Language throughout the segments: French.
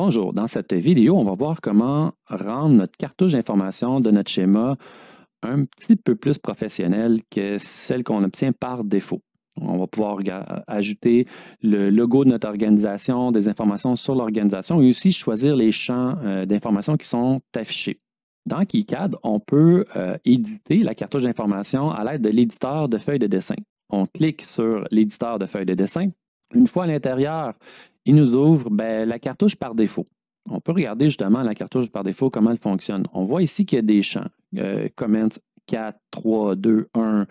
Bonjour, dans cette vidéo, on va voir comment rendre notre cartouche d'information de notre schéma un petit peu plus professionnelle que celle qu'on obtient par défaut. On va pouvoir ajouter le logo de notre organisation, des informations sur l'organisation et aussi choisir les champs d'information qui sont affichés. Dans KiCad, on peut éditer la cartouche d'information à l'aide de l'éditeur de feuilles de dessin. On clique sur l'éditeur de feuilles de dessin. Une fois à l'intérieur, il nous ouvre la cartouche par défaut. On peut regarder justement la cartouche par défaut, comment elle fonctionne. On voit ici qu'il y a des champs. Comment 4, 3, 2, 1,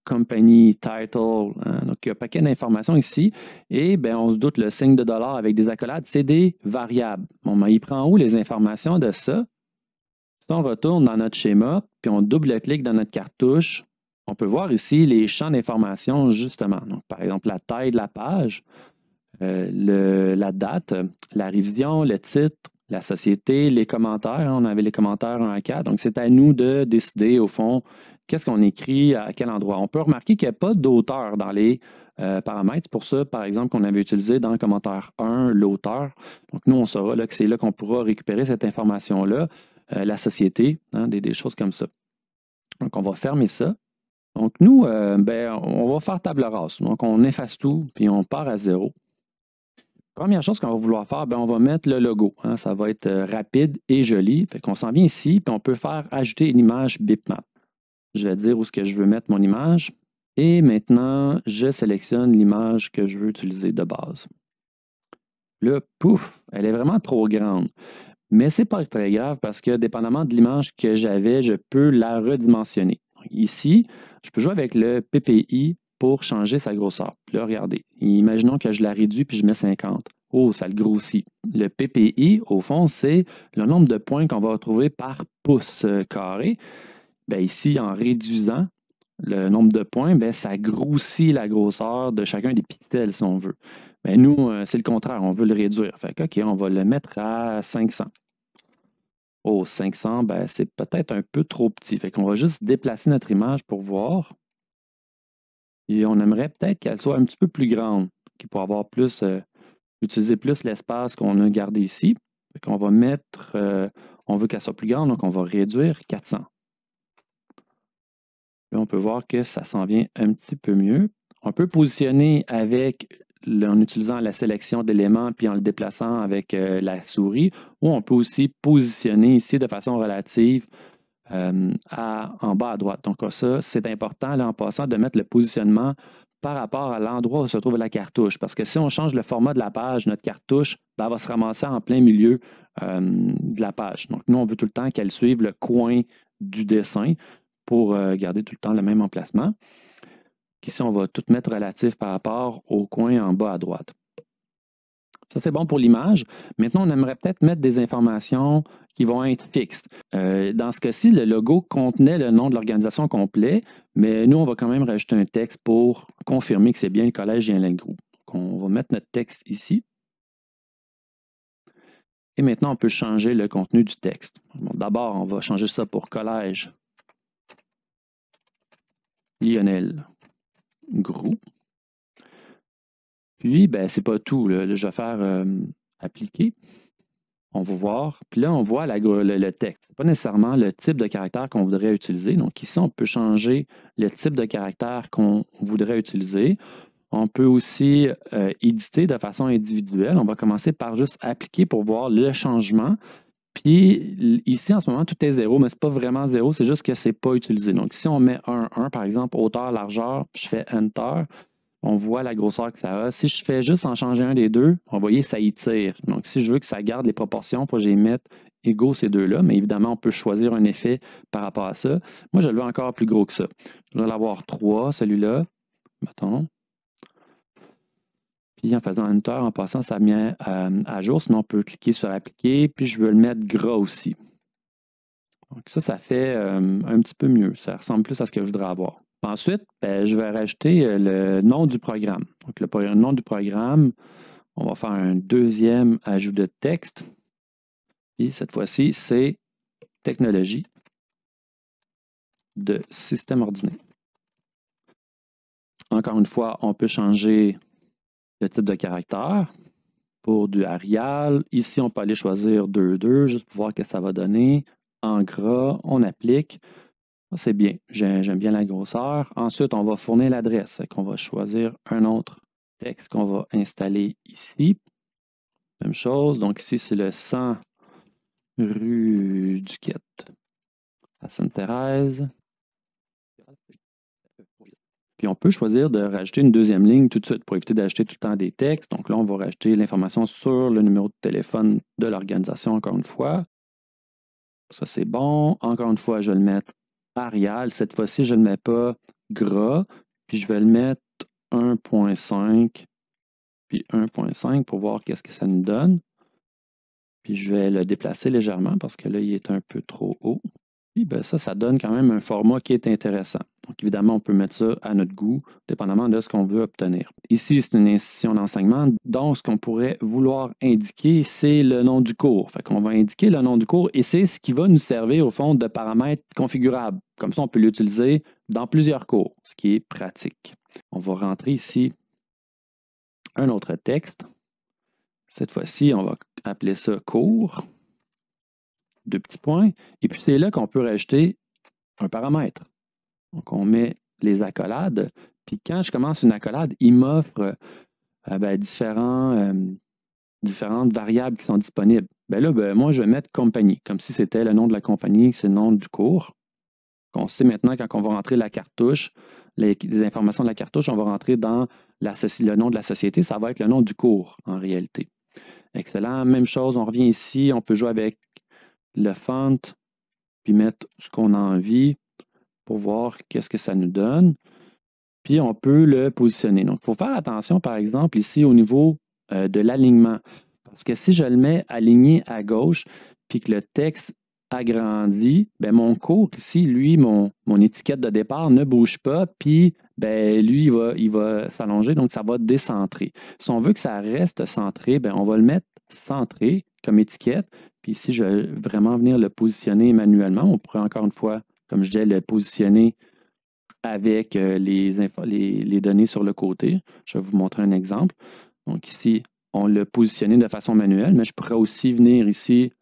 company, title. Donc, il y a un paquet d'informations ici. Et on se doute, le signe de dollar avec des accolades, c'est des variables. Bon, il prend où les informations de ça? Si on retourne dans notre schéma, puis on double-clique dans notre cartouche, on peut voir ici les champs d'information justement. Donc, par exemple, la taille de la page, la date, la révision, le titre, la société, les commentaires. On avait les commentaires 1 à 4. Donc, c'est à nous de décider, au fond, qu'est-ce qu'on écrit, à quel endroit. On peut remarquer qu'il n'y a pas d'auteur dans les paramètres. C'est pour ça, par exemple, qu'on avait utilisé dans le commentaire 1 l'auteur. Donc, nous, on saura que c'est là qu'on pourra récupérer cette information-là, la société, des choses comme ça. Donc, on va fermer ça. Donc, nous, on va faire table rase. Donc, on efface tout, puis on part à 0. Première chose qu'on va vouloir faire, on va mettre le logo. Ça va être rapide et joli. Fait qu'on s'en vient ici, puis on peut faire ajouter une image bitmap. Je vais dire où est-ce que je veux mettre mon image. Et maintenant, je sélectionne l'image que je veux utiliser de base. Là, pouf, elle est vraiment trop grande. Mais ce n'est pas très grave parce que dépendamment de l'image que j'avais, je peux la redimensionner. Ici, je peux jouer avec le PPI pour changer sa grosseur. Puis là, regardez, imaginons que je la réduis puis je mets 50. Oh, ça le grossit. Le PPI, au fond, c'est le nombre de points qu'on va retrouver par pouce carré. Ici, en réduisant le nombre de points, ça grossit la grosseur de chacun des pixels, si on veut. Nous, c'est le contraire, on veut le réduire. Fait que, OK, on va le mettre à 500. Oh, 500, c'est peut-être un peu trop petit. Fait qu'on va juste déplacer notre image pour voir. Et on aimerait peut-être qu'elle soit un petit peu plus grande, pour avoir plus, utiliser plus l'espace qu'on a gardé ici. Fait qu'on va mettre, on veut qu'elle soit plus grande, donc on va réduire 400. Là, on peut voir que ça s'en vient un petit peu mieux. On peut positionner en utilisant la sélection d'éléments puis en le déplaçant avec la souris, ou on peut aussi positionner ici de façon relative en bas à droite. Donc ça, c'est important là, en passant de mettre le positionnement par rapport à l'endroit où se trouve la cartouche. Parce que si on change le format de la page, notre cartouche va se ramasser en plein milieu de la page. Donc nous, on veut tout le temps qu'elle suive le coin du dessin pour garder tout le temps le même emplacement. Ici, on va tout mettre relatif par rapport au coin en bas à droite. Ça, c'est bon pour l'image. Maintenant, on aimerait peut-être mettre des informations qui vont être fixes. Dans ce cas-ci, le logo contenait le nom de l'organisation complet, mais nous, on va quand même rajouter un texte pour confirmer que c'est bien le collège Jean Lailgroux. Donc, on va mettre notre texte ici. Et maintenant, on peut changer le contenu du texte. Bon, d'abord, on va changer ça pour collège Lionel Groux. Puis, ce n'est pas tout. Là, je vais faire appliquer. On va voir. Puis là, on voit le texte. Ce n'est pas nécessairement le type de caractère qu'on voudrait utiliser. Donc ici, on peut changer le type de caractère qu'on voudrait utiliser. On peut aussi éditer de façon individuelle. On va commencer par juste appliquer pour voir le changement. Puis ici, en ce moment, tout est 0, mais ce n'est pas vraiment 0, c'est juste que ce n'est pas utilisé. Donc si on met 1, par exemple, hauteur, largeur, puis je fais Enter, on voit la grosseur que ça a. Si je fais juste en changer un des deux, vous voyez, ça y tire. Donc, si je veux que ça garde les proportions, il faut que je les mette égaux ces deux-là. Mais évidemment, on peut choisir un effet par rapport à ça. Moi, je le veux encore plus gros que ça. Je vais l'avoir 3, celui-là. Mettons. Puis, en faisant Enter, en passant, ça met à jour. Sinon, on peut cliquer sur Appliquer. Puis, je veux le mettre gras aussi. Donc, ça fait un petit peu mieux. Ça ressemble plus à ce que je voudrais avoir. Ensuite, je vais rajouter le nom du programme. Donc, le nom du programme, on va faire un deuxième ajout de texte. Et cette fois-ci, c'est technologie de système ordinaire. Encore une fois, on peut changer le type de caractère pour du Arial. Ici, on peut aller choisir 2,2, juste pour voir ce que ça va donner. En gras, on applique. C'est bien, j'aime bien la grosseur. Ensuite, on va fournir l'adresse. Fait qu'on va choisir un autre texte qu'on va installer ici. Même chose, donc ici, c'est le 100 rue Duquette à Sainte-Thérèse. Puis on peut choisir de rajouter une deuxième ligne tout de suite pour éviter d'ajouter tout le temps des textes. Donc là, on va rajouter l'information sur le numéro de téléphone de l'organisation encore une fois. Ça, c'est bon. Encore une fois, je vais le mettre Arial. Cette fois-ci, je ne le mets pas gras. Puis je vais le mettre 1.5 puis 1.5 pour voir qu'est-ce que ça nous donne. Puis je vais le déplacer légèrement parce que là, il est un peu trop haut. Puis ben, ça donne quand même un format qui est intéressant. Donc évidemment, on peut mettre ça à notre goût, dépendamment de ce qu'on veut obtenir. Ici, c'est une institution d'enseignement, donc ce qu'on pourrait vouloir indiquer, c'est le nom du cours. Fait qu'on va indiquer le nom du cours et c'est ce qui va nous servir au fond de paramètres configurables. Comme ça, on peut l'utiliser dans plusieurs cours, ce qui est pratique. On va rentrer ici un autre texte. Cette fois-ci, on va appeler ça cours. 2 petits points. Et puis, c'est là qu'on peut rajouter un paramètre. Donc, on met les accolades. Puis, quand je commence une accolade, il m'offre différentes variables qui sont disponibles. Moi, je vais mettre compagnie, comme si c'était le nom de la compagnie, c'est le nom du cours. On sait maintenant, quand on va rentrer la cartouche, les informations de la cartouche, on va rentrer dans le nom de la société, ça va être le nom du cours, en réalité. Excellent. Même chose, on revient ici, on peut jouer avec le font, puis mettre ce qu'on a envie pour voir qu'est-ce que ça nous donne. Puis on peut le positionner. Donc, il faut faire attention, par exemple, ici au niveau de l'alignement. Parce que si je le mets aligné à gauche, puis que le texte agrandit, ben mon cours ici, lui, mon étiquette de départ ne bouge pas, puis ben, lui, il va s'allonger, donc ça va décentrer. Si on veut que ça reste centré, ben, on va le mettre centré comme étiquette. Puis ici, je vais vraiment venir le positionner manuellement. On pourrait encore une fois, comme je disais, le positionner avec les données sur le côté. Je vais vous montrer un exemple. Donc ici, on l'a positionné de façon manuelle, mais je pourrais aussi venir ici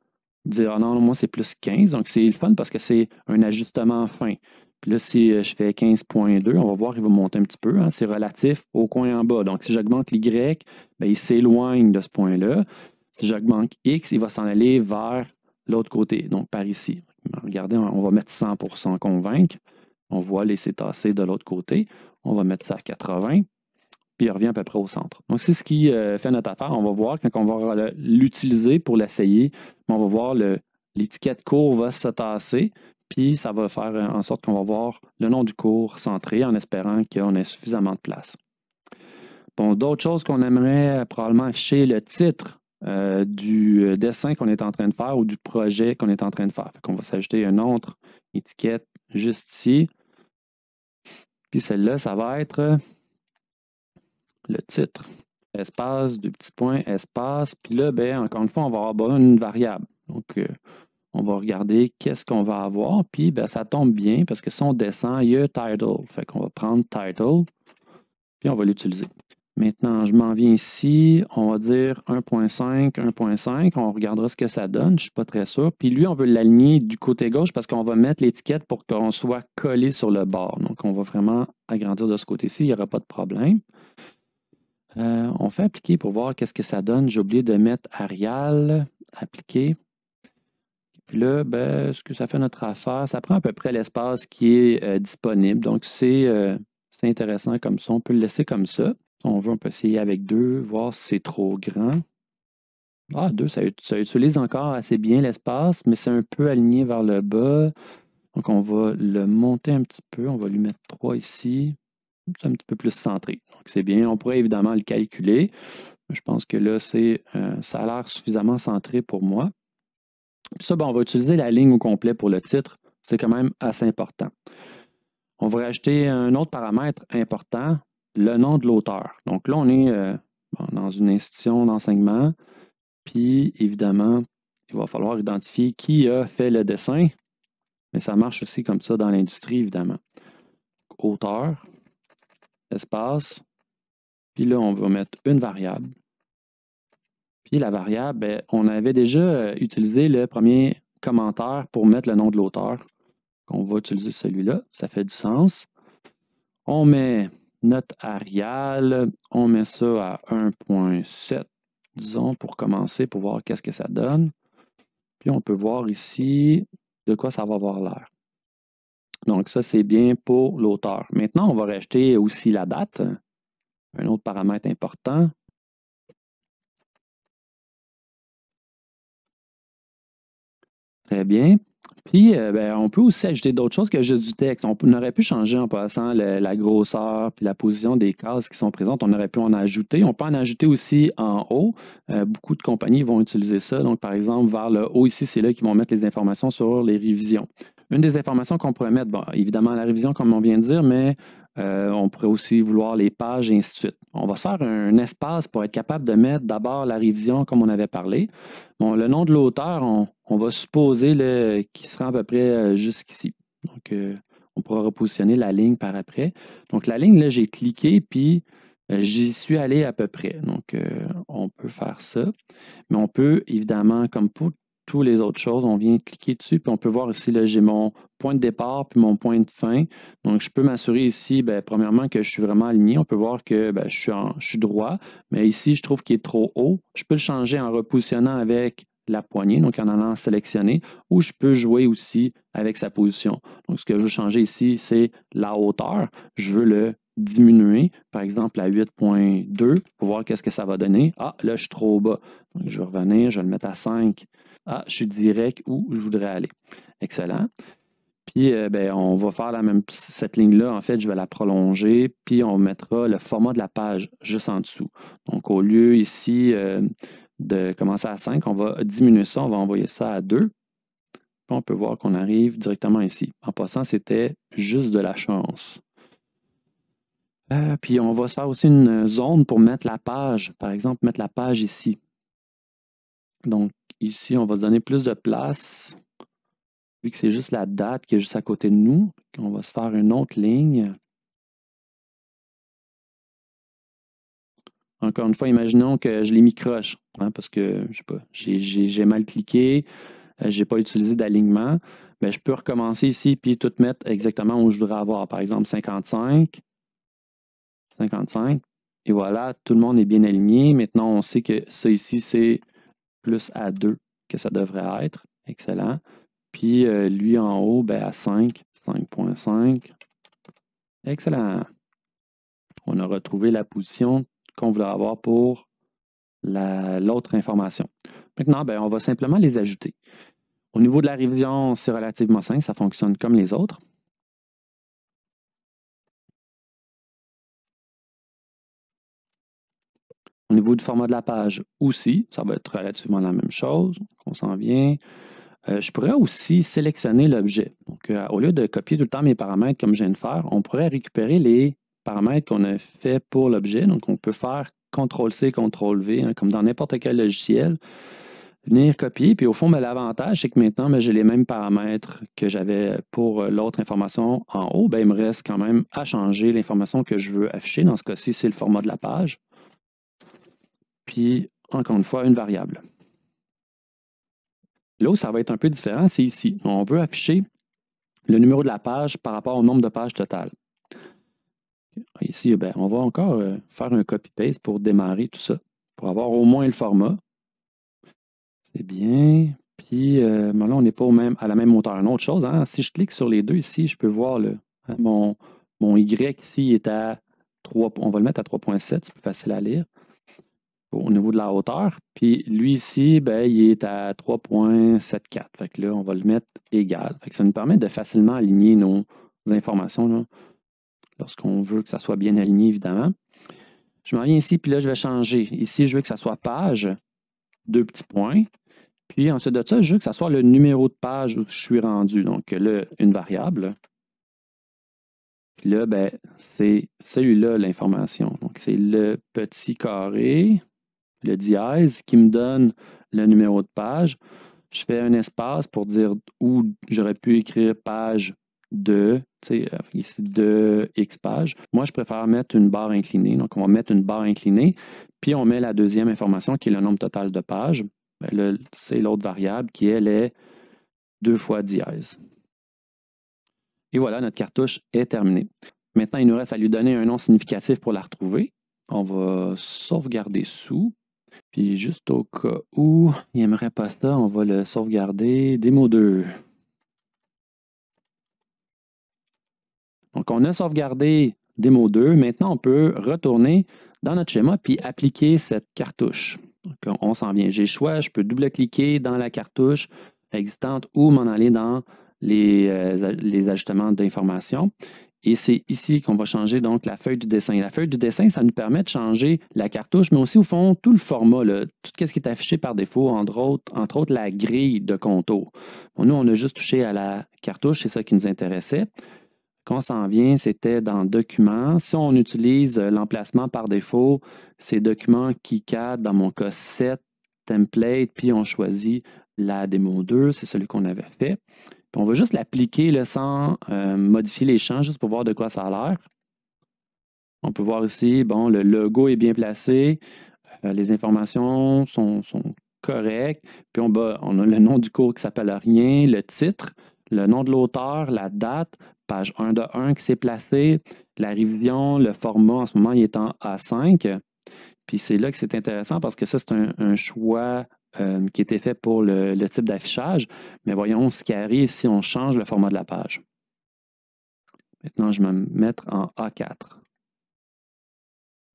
dire ah non, moi c'est plus 15. Donc c'est le fun parce que c'est un ajustement fin. Puis là, si je fais 15.2, on va voir, il va monter un petit peu. Hein, c'est relatif au coin en bas. Donc si j'augmente l'Y, bien, il s'éloigne de ce point-là. Si j'augmente X, il va s'en aller vers l'autre côté, donc par ici. Regardez, on va mettre 100% convaincre. On voit les cétacés de l'autre côté. On va mettre ça à 80, puis il revient à peu près au centre. Donc, c'est ce qui fait notre affaire. On va voir quand on va l'utiliser pour l'essayer, on va voir l'étiquette cours va se tasser, puis ça va faire en sorte qu'on va voir le nom du cours centré en espérant qu'on ait suffisamment de place. Bon, d'autres choses qu'on aimerait probablement afficher, le titre du dessin qu'on est en train de faire ou du projet qu'on est en train de faire. On va s'ajouter une autre étiquette juste ici. Puis celle-là, ça va être le titre. Espace, 2 petits points, espace. Puis là, ben, encore une fois, on va avoir une variable. Donc, on va regarder qu'est-ce qu'on va avoir. Puis, ben, ça tombe bien parce que si on descend, il y a title. Fait qu'on va prendre title, puis on va l'utiliser. Maintenant, je m'en viens ici. On va dire 1.5, 1.5. On regardera ce que ça donne. Je ne suis pas très sûr. Puis lui, on veut l'aligner du côté gauche parce qu'on va mettre l'étiquette pour qu'on soit collé sur le bord. Donc, on va vraiment agrandir de ce côté-ci. Il n'y aura pas de problème. On fait appliquer pour voir qu'est-ce que ça donne. J'ai oublié de mettre Arial, appliquer. Puis là, ben, ce que ça fait notre affaire, ça prend à peu près l'espace qui est disponible. Donc, c'est intéressant comme ça. On peut le laisser comme ça. Si on veut, on peut essayer avec 2, voir si c'est trop grand. Ah, 2, ça utilise encore assez bien l'espace, mais c'est un peu aligné vers le bas. Donc, on va le monter un petit peu. On va lui mettre 3 ici. C'est un petit peu plus centré. Donc, c'est bien. On pourrait évidemment le calculer. Je pense que là, ça a l'air suffisamment centré pour moi. Puis ça, ben, on va utiliser la ligne au complet pour le titre. C'est quand même assez important. On va rajouter un autre paramètre important, le nom de l'auteur. Donc là, on est dans une institution d'enseignement. Puis, évidemment, il va falloir identifier qui a fait le dessin. Mais ça marche aussi comme ça dans l'industrie, évidemment. Auteur, espace. Puis là, on va mettre une variable. Puis la variable, ben, on avait déjà utilisé le premier commentaire pour mettre le nom de l'auteur. On va utiliser celui-là, ça fait du sens. On met notre Arial, on met ça à 1.7, disons, pour commencer, pour voir qu'est-ce que ça donne. Puis on peut voir ici de quoi ça va avoir l'air. Donc ça, c'est bien pour l'auteur. Maintenant, on va rajouter aussi la date, un autre paramètre important. Très bien. Puis, ben, on peut aussi ajouter d'autres choses que juste du texte. On aurait pu changer en passant la grosseur puis la position des cases qui sont présentes. On aurait pu en ajouter. On peut en ajouter aussi en haut. Beaucoup de compagnies vont utiliser ça. Donc, par exemple, vers le haut ici, c'est là qu'ils vont mettre les informations sur les révisions. Une des informations qu'on pourrait mettre, bon, évidemment la révision, comme on vient de dire, mais on pourrait aussi vouloir les pages et ainsi de suite. On va se faire un espace pour être capable de mettre d'abord la révision comme on avait parlé. Bon, le nom de l'auteur, on va supposer qu'il sera à peu près jusqu'ici. Donc, on pourra repositionner la ligne par après. Donc, la ligne, là, j'ai cliqué, puis j'y suis allé à peu près. Donc, on peut faire ça. Mais on peut, évidemment, comme pour toutes les autres choses, on vient cliquer dessus, puis on peut voir ici, là, j'ai mon point de départ, puis mon point de fin. Donc, je peux m'assurer ici, bien, premièrement, que je suis vraiment aligné. On peut voir que bien, je suis droit, mais ici, je trouve qu'il est trop haut. Je peux le changer en repositionnant avec la poignée, donc en allant sélectionner, ou je peux jouer aussi avec sa position. Donc, ce que je veux changer ici, c'est la hauteur. Je veux le diminuer, par exemple à 8.2 pour voir qu'est-ce que ça va donner. Ah, là, je suis trop bas. Donc, je vais revenir, je vais le mettre à 5. Ah, je suis direct où je voudrais aller. Excellent. Puis, ben, on va faire cette ligne-là, en fait, je vais la prolonger, puis on mettra le format de la page juste en dessous. Donc, au lieu ici de commencer à 5, on va diminuer ça, on va envoyer ça à 2. Puis, on peut voir qu'on arrive directement ici. En passant, c'était juste de la chance. Puis, on va se faire aussi une zone pour mettre la page. Par exemple, mettre la page ici. Donc, ici, on va se donner plus de place. Vu que c'est juste la date qui est juste à côté de nous, on va se faire une autre ligne. Encore une fois, imaginons que je l'ai mis croche, hein, parce que, je sais pas, j'ai mal cliqué, je n'ai pas utilisé d'alignement. Mais je peux recommencer ici puis tout mettre exactement où je voudrais avoir. Par exemple, 55, 55. Et voilà, tout le monde est bien aligné. Maintenant, on sait que ça ici, c'est plus à 2 que ça devrait être. Excellent. Puis lui en haut, ben, à 5, 5.5. Excellent. On a retrouvé la position qu'on voulait avoir pour l'autre information. Maintenant, ben, on va simplement les ajouter. Au niveau de la révision, c'est relativement simple, ça fonctionne comme les autres. Au niveau du format de la page aussi, ça va être relativement la même chose. On s'en vient. Je pourrais aussi sélectionner l'objet. Donc, au lieu de copier tout le temps mes paramètres comme je viens de faire, on pourrait récupérer les paramètres qu'on a fait pour l'objet. Donc, on peut faire CTRL-C, CTRL-V, hein, comme dans n'importe quel logiciel. Venir copier, puis au fond, ben, l'avantage, c'est que maintenant, ben, j'ai les mêmes paramètres que j'avais pour l'autre information en haut. Ben, il me reste quand même à changer l'information que je veux afficher. Dans ce cas-ci, c'est le format de la page. Puis, encore une fois, une variable. Là où ça va être un peu différent, c'est ici. On veut afficher le numéro de la page par rapport au nombre de pages totales. Ici, ben, on va encore faire un copy-paste pour démarrer tout ça, pour avoir au moins le format. C'est bien. Puis là, on n'est pas à la même hauteur. Une autre chose, hein, si je clique sur les deux ici, je peux voir hein, mon Y ici est à 3. On va le mettre à 3.7, c'est plus facile à lire au niveau de la hauteur. Puis lui ici, ben, il est à 3.74. Fait que là, on va le mettre égal. Fait que ça nous permet de facilement aligner nos informations là, lorsqu'on veut que ça soit bien aligné, évidemment. Je m'en viens ici, puis là, je vais changer. Ici, je veux que ça soit page, 2 petits points. Puis ensuite de ça, je veux que ça soit le numéro de page où je suis rendu. Donc là, une variable. Puis là, ben, c'est celui-là l'information. Donc c'est le petit carré, le dièse, qui me donne le numéro de page. Je fais un espace pour dire où j'aurais pu écrire page de, ici, de X pages. Moi, je préfère mettre une barre inclinée. Donc, on va mettre une barre inclinée, puis on met la deuxième information qui est le nombre total de pages. C'est l'autre variable qui, elle, est 2 fois dièse. Et voilà, notre cartouche est terminée. Maintenant, il nous reste à lui donner un nom significatif pour la retrouver. On va sauvegarder sous. Puis juste au cas où il n'aimerait pas ça, on va le sauvegarder démo 2. Donc, on a sauvegardé démo 2. Maintenant, on peut retourner dans notre schéma puis appliquer cette cartouche. Donc, on s'en vient. J'ai le choix, je peux double-cliquer dans la cartouche existante ou m'en aller dans les ajustements d'information. Et c'est ici qu'on va changer donc la feuille du dessin. La feuille du dessin, ça nous permet de changer la cartouche, mais aussi au fond tout le format, tout ce qui est affiché par défaut, entre autres la grille de contour. Bon, nous, on a juste touché à la cartouche, c'est ça qui nous intéressait. Quand on s'en vient, c'était dans Documents. Si on utilise l'emplacement par défaut, c'est Documents KiCad, dans mon cas 7, Template, puis on choisit la démo 2, c'est celui qu'on avait fait. Puis on va juste l'appliquer sans modifier les champs, juste pour voir de quoi ça a l'air. On peut voir ici, bon, le logo est bien placé, les informations sont correctes, puis on a le nom du cours qui s'appelle rien, le titre, le nom de l'auteur, la date, page 1 de 1 qui s'est placée, la révision, le format, en ce moment, il est en A5. Puis c'est là que c'est intéressant parce que ça, c'est un choix qui était fait pour le type d'affichage. Mais voyons ce qui arrive si on change le format de la page. Maintenant, je vais me mettre en A4.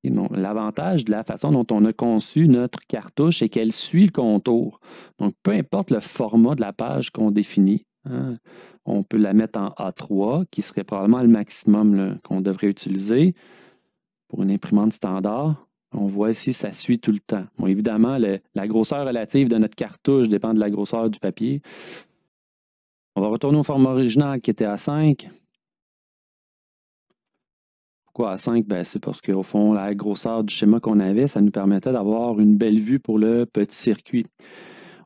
L'avantage de la façon dont on a conçu notre cartouche, c'est qu'elle suit le contour. Donc, peu importe le format de la page qu'on définit, on peut la mettre en A3, qui serait probablement le maximum qu'on devrait utiliser pour une imprimante standard. On voit ici, ça suit tout le temps. Bon, évidemment, la grosseur relative de notre cartouche dépend de la grosseur du papier. On va retourner au format original qui était A5. Pourquoi A5? Ben, c'est parce qu'au fond, la grosseur du schéma qu'on avait, ça nous permettait d'avoir une belle vue pour le petit circuit.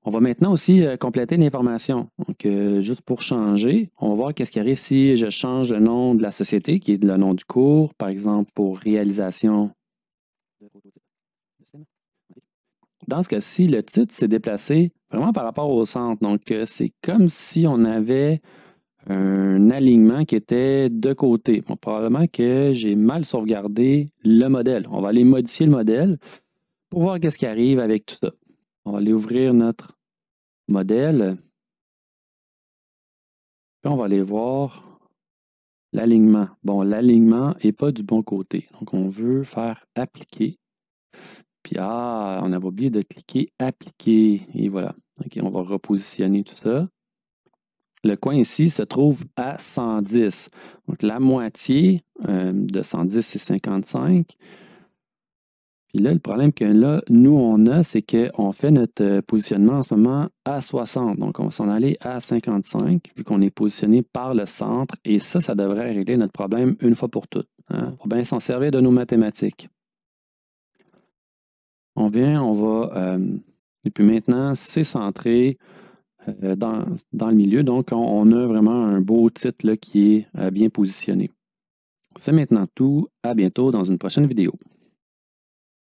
On va maintenant aussi compléter l'information. Donc, juste pour changer, on va voir qu'est-ce qui arrive si je change le nom de la société, qui est le nom du cours, par exemple, pour réalisation. Dans ce cas-ci, le titre s'est déplacé vraiment par rapport au centre. Donc, c'est comme si on avait un alignement qui était de côté. Bon, probablement que j'ai mal sauvegardé le modèle. On va aller modifier le modèle pour voir qu'est-ce qui arrive avec tout ça. On va aller ouvrir notre modèle. Puis on va aller voir l'alignement. Bon, l'alignement n'est pas du bon côté. Donc, on veut faire appliquer. Puis, on avait oublié de cliquer appliquer. Et voilà. OK, on va repositionner tout ça. Le coin ici se trouve à 110. Donc, la moitié de 110, c'est 55. Puis là, le problème que là, nous, on a, c'est qu'on fait notre positionnement en ce moment à 60. Donc, on va s'en aller à 55, vu qu'on est positionné par le centre. Et ça devrait régler notre problème une fois pour toutes. Il faut bien s'en servir de nos mathématiques. On vient, on va... et puis maintenant, c'est centré dans le milieu. Donc, on a vraiment un beau titre là, qui est bien positionné. C'est maintenant tout. À bientôt dans une prochaine vidéo.